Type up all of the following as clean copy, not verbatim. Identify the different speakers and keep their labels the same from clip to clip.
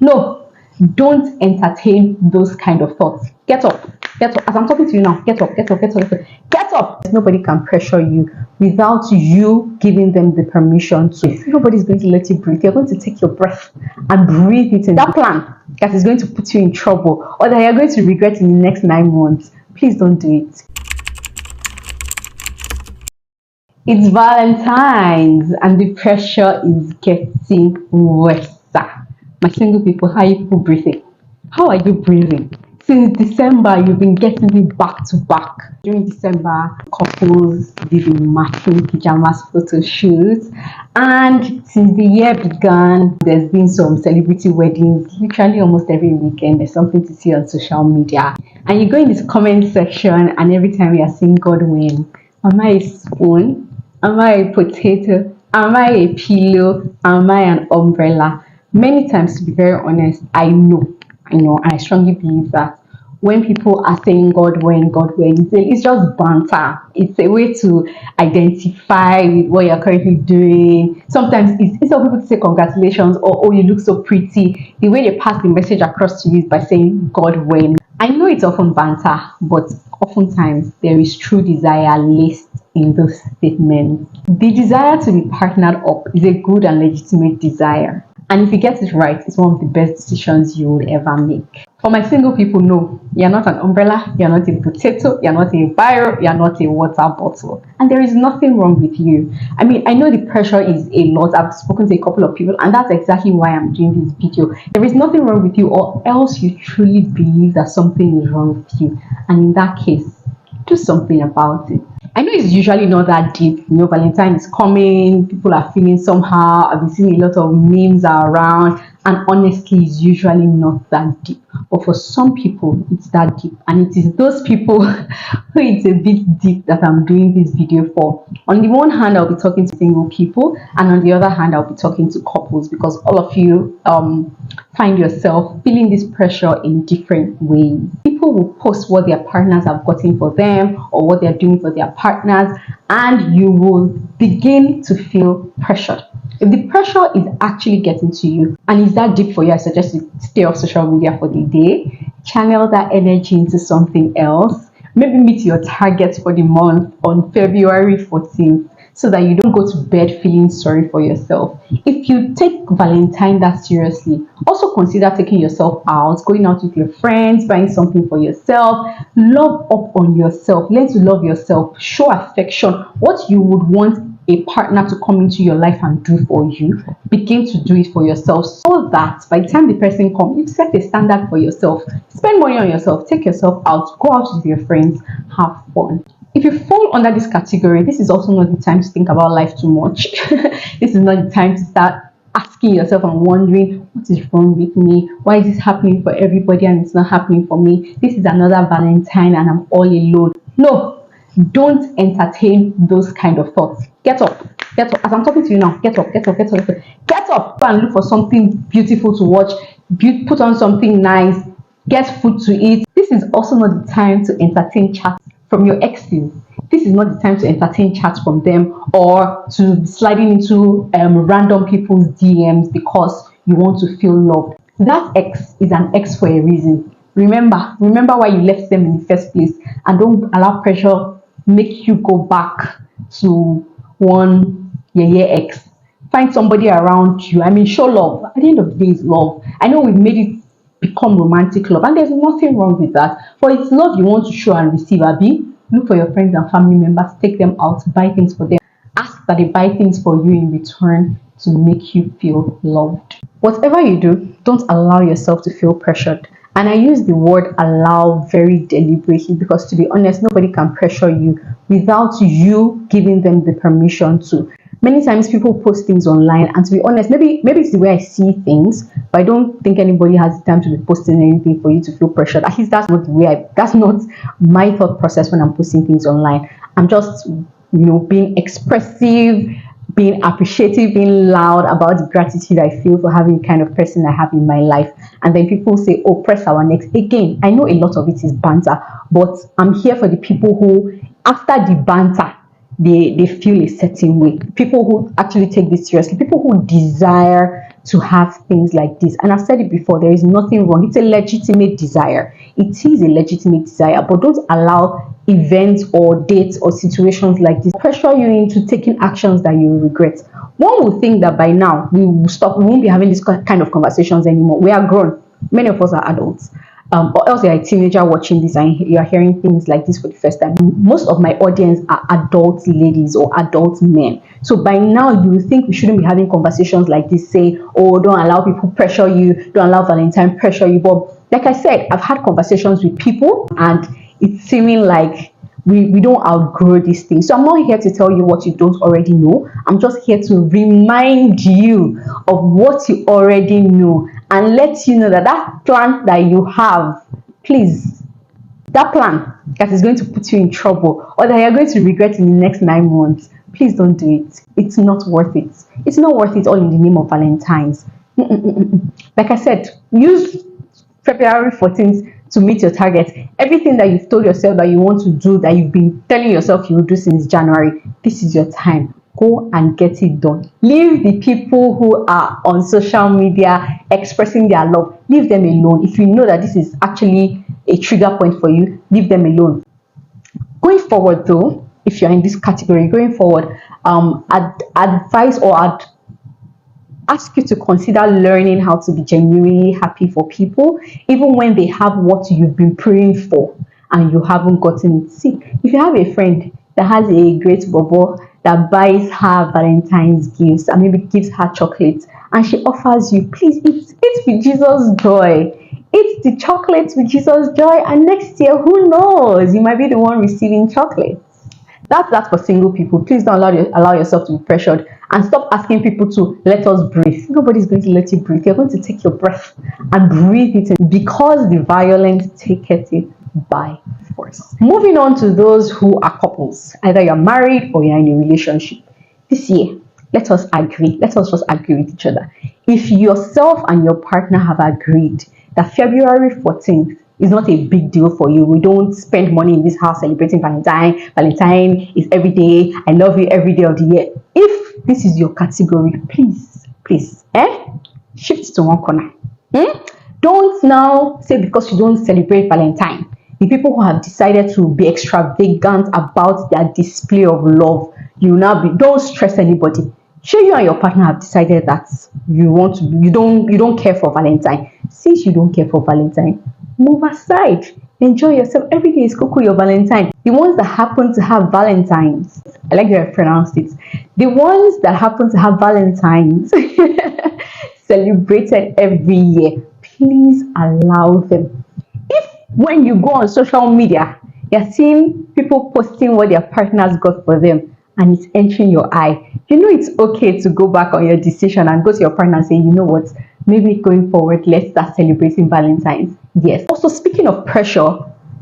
Speaker 1: No, don't entertain those kind of thoughts. Get up. Get up. As I'm talking to you now, get up, get up, get up, get up. Get up. Nobody can pressure you without you giving them the permission to. If nobody's going to let you breathe, you're going to take your breath and breathe it in. That plan that is going to put you in trouble or that you're going to regret in the next 9 months, please don't do it. It's Valentine's and the pressure is getting worse. My single people, how are you people breathing? How are you breathing? Since December, you've been getting it back to back. During December, couples did matching pajamas photo shoots. And since the year began, there's been some celebrity weddings. Literally almost every weekend, there's something to see on social media. And you go in this comment section, and every time you are saying, God win. Am I a spoon? Am I a potato? Am I a pillow? Am I an umbrella? Many times, to be very honest, I know, and I strongly believe that when people are saying God when, it's just banter. It's a way to identify with what you're currently doing. Sometimes it's of people to say congratulations or oh, you look so pretty. The way they pass the message across to you is by saying God when. I know it's often banter, but oftentimes there is true desire laced in those statements. The desire to be partnered up is a good and legitimate desire. And if you get it right, it's one of the best decisions you will ever make. For my single people, no, you're not an umbrella, you're not a potato, you're not a biro, you're not a water bottle. And there is nothing wrong with you. I mean, I know the pressure is a lot. I've spoken to a couple of people, and that's exactly why I'm doing this video. There is nothing wrong with you, or else you truly believe that something is wrong with you. And in that case, do something about it. I know it's usually not that deep. Valentine is coming, people are feeling somehow. I've been seeing a lot of memes around, and honestly, it's usually not that deep. But for some people, it's that deep, and it is those people who it's a bit deep that I'm doing this video for. On the one hand, I'll be talking to single people, and on the other hand, I'll be talking to couples, because all of you find yourself feeling this pressure in different ways. People will post what their partners have gotten for them or what they're doing for their partners, and you will begin to feel pressured. If the pressure is actually getting to you and is that deep for you, I suggest you stay off social media for the day, channel that energy into something else, maybe meet your target for the month on February 14th, so that you don't go to bed feeling sorry for yourself. If you take Valentine that seriously, also consider taking yourself out, going out with your friends, buying something for yourself. Love up on yourself. Learn to love yourself. Show affection. What you would want a partner to come into your life and do for you, begin to do it for yourself, so that by the time the person comes, you've set a standard for yourself. Spend money on yourself. Take yourself out. Go out with your friends. Have fun. If you fall under this category, this is also not the time to think about life too much. This is not the time to start asking yourself and wondering, what is wrong with me? Why is this happening for everybody and it's not happening for me? This is another Valentine and I'm all alone. No, don't entertain those kind of thoughts. Get up. Get up. As I'm talking to you now, get up, get up, get up, get up. Get up. Go and look for something beautiful to watch. Put on something nice. Get food to eat. This is also not the time to entertain chats from your exes. This is not the time to entertain chats from them or to sliding into random people's DMs because you want to feel loved. That ex is an ex for a reason. Remember why you left them in the first place, and don't allow pressure make you go back to one ex. Find somebody around you. I mean, show love. At the end of the day, it's love. I know we've made it become romantic love, and there's nothing wrong with that, but it's love you want to show and receive. Abi, look for your friends and family members, take them out, buy things for them, ask that they buy things for you in return to make you feel loved. Whatever you do, don't allow yourself to feel pressured. And I use the word allow very deliberately, because to be honest, nobody can pressure you without you giving them the permission to. Many times people post things online, and to be honest, maybe it's the way I see things, but I don't think anybody has the time to be posting anything for you to feel pressured. At least that's not the way that's not my thought process when I'm posting things online. I'm just, being expressive, being appreciative, being loud about the gratitude I feel for having the kind of person I have in my life. And then people say, oh, press our next. Again, I know a lot of it is banter, but I'm here for the people who, after the banter, they feel a certain way. People who actually take this seriously, people who desire to have things like this. And I've said it before, there is nothing wrong. It's a legitimate desire. It is a legitimate desire, but don't allow events or dates or situations like this pressure you into taking actions that you will regret. One would think that by now we will stop, we won't be having this kind of conversations anymore. We are grown. Many of us are adults. Or else you're a teenager watching this and you're hearing things like this for the first time. Most of my audience are adult ladies or adult men. So by now you think we shouldn't be having conversations like this, saying, oh, don't allow people pressure you, don't allow Valentine pressure you. But like I said, I've had conversations with people and it's seeming like we don't outgrow these things. So I'm not here to tell you what you don't already know. I'm just here to remind you of what you already know and let you know that that plan that you have, please, that plan that is going to put you in trouble or that you're going to regret in the next 9 months, please don't do it. It's not worth it. It's not worth it all in the name of Valentine's. Like I said, use February 14th to meet your target. Everything that you've told yourself that you want to do, that you've been telling yourself you will do since January, this is your time. Go and get it done. Leave the people who are on social media expressing their love, leave them alone. If you know that this is actually a trigger point for you, leave them alone. Going forward though, if you're in this category, going forward, I'd advise or I'd ask you to consider learning how to be genuinely happy for people, even when they have what you've been praying for and you haven't gotten it. See, if you have a friend that has a great bobo that buys her Valentine's gifts and maybe gives her chocolates and she offers you, please eat with Jesus joy. Eat the chocolates with Jesus joy, and next year, who knows, you might be the one receiving chocolates. That's for single people. Please don't allow yourself to be pressured and stop asking people to let us breathe. Nobody's going to let you breathe. You're going to take your breath and breathe it in, because the violent taketh it by force. Moving on to those who are couples. Either you're married or you're in a relationship. This year, let us agree. Let us just agree with each other. If yourself and your partner have agreed that February 14th is not a big deal for you, we don't spend money in this house celebrating Valentine. Valentine is every day. I love you every day of the year. If this is your category, please, shift to one corner. Don't now say because you don't celebrate Valentine, the people who have decided to be extravagant about their display of love, don't stress anybody. Sure, you and your partner have decided that you don't care for Valentine. Since you don't care for Valentine, move aside. Enjoy yourself. Every day is Coco your Valentine. The ones that happen to have Valentines, I like the way I pronounced it. The ones that happen to have Valentines celebrated every year, please allow them. If when you go on social media, you're seeing people posting what their partners got for them and it's entering your eye, it's okay to go back on your decision and go to your partner and say, you know what, maybe going forward, let's start celebrating Valentine's. Yes. Also, speaking of pressure,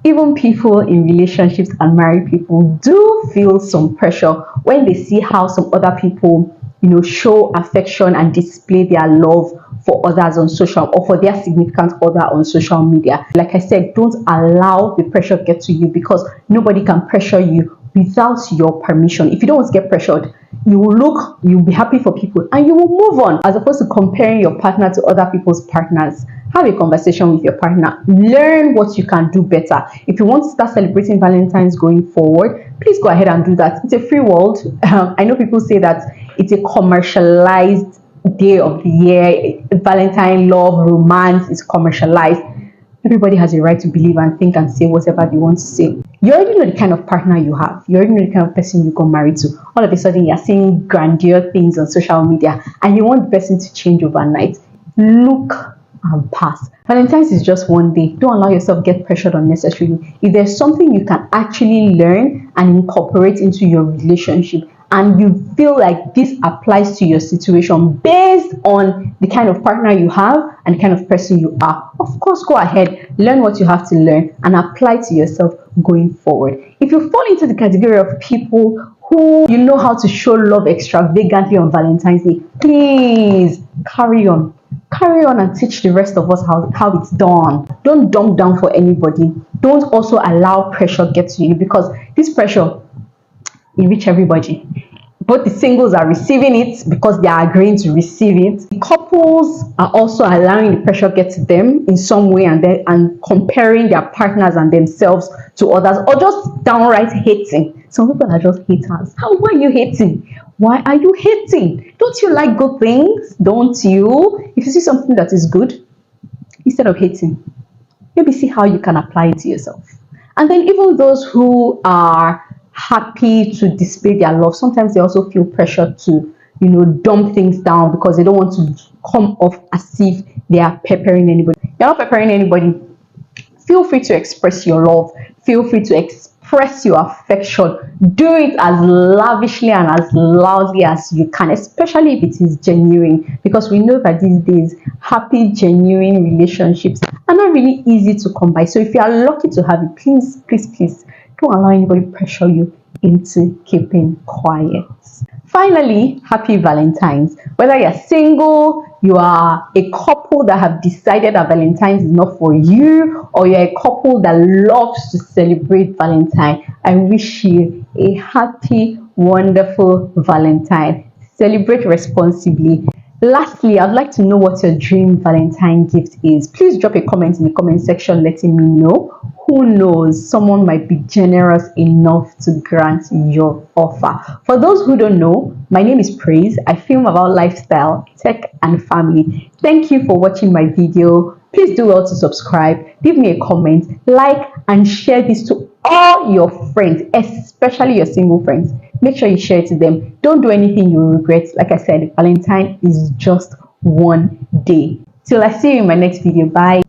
Speaker 1: even people in relationships and married people do feel some pressure when they see how some other people, show affection and display their love for others on social, or for their significant other on social media. Like I said, don't allow the pressure get to you, because nobody can pressure you without your permission. If you don't want to get pressured, you'll be happy for people and you will move on, as opposed to comparing your partner to other people's partners. Have a conversation with your partner. Learn what you can do better. If you want to start celebrating Valentine's going forward, please go ahead and do that. It's a free world. I know people say that it's a commercialized day of the year. Valentine, love, romance is commercialized. Everybody has a right to believe and think and say whatever they want to say. You already know the kind of partner you have. You already know the kind of person you got married to. All of a sudden, you're seeing grandeur things on social media and you want the person to change overnight. Look and pass. Valentine's is just one day. Don't allow yourself get pressured unnecessarily. If there's something you can actually learn and incorporate into your relationship, and you feel like this applies to your situation based on the kind of partner you have and the kind of person you are, of course, go ahead, learn what you have to learn and apply to yourself going forward. If you fall into the category of people who know how to show love extravagantly on Valentine's Day, please carry on and teach the rest of us how it's done. Don't dump down for anybody. Don't also allow pressure get to you, because this pressure, it reach everybody. both the singles are receiving it because they are agreeing to receive it. The couples are also allowing the pressure get to them in some way, and comparing their partners and themselves to others, or just downright hating. Some people are just haters. Why are you hating? Why are you hating? Don't you like good things? Don't you? If you see something that is good, instead of hating, maybe see how you can apply it to yourself. And then even those who are happy to display their love, sometimes they also feel pressure to, dump things down because they don't want to come off as if they are peppering anybody. You're not peppering anybody. Feel free to express your love. Feel free to express your affection. Do it as lavishly and as loudly as you can, especially if it is genuine, because we know that these days happy, genuine relationships are not really easy to come by. So if you are lucky to have it, please don't allow anybody pressure you into keeping quiet. Finally, happy Valentine's. Whether you're single, you are a couple that have decided that Valentine's is not for you, or you're a couple that loves to celebrate Valentine, I wish you a happy, wonderful Valentine. Celebrate responsibly. Lastly, I'd like to know what your dream Valentine gift is. Please drop a comment in the comment section letting me know. Who knows, someone might be generous enough to grant your offer. For those who don't know, my name is Praise. I film about lifestyle, tech, and family. Thank you for watching my video. Please do well to subscribe, leave me a comment, like, and share this to all your friends, especially your single friends. Make sure you share it to them. Don't do anything you regret. Like I said, Valentine is just one day. Till I see you in my next video. Bye.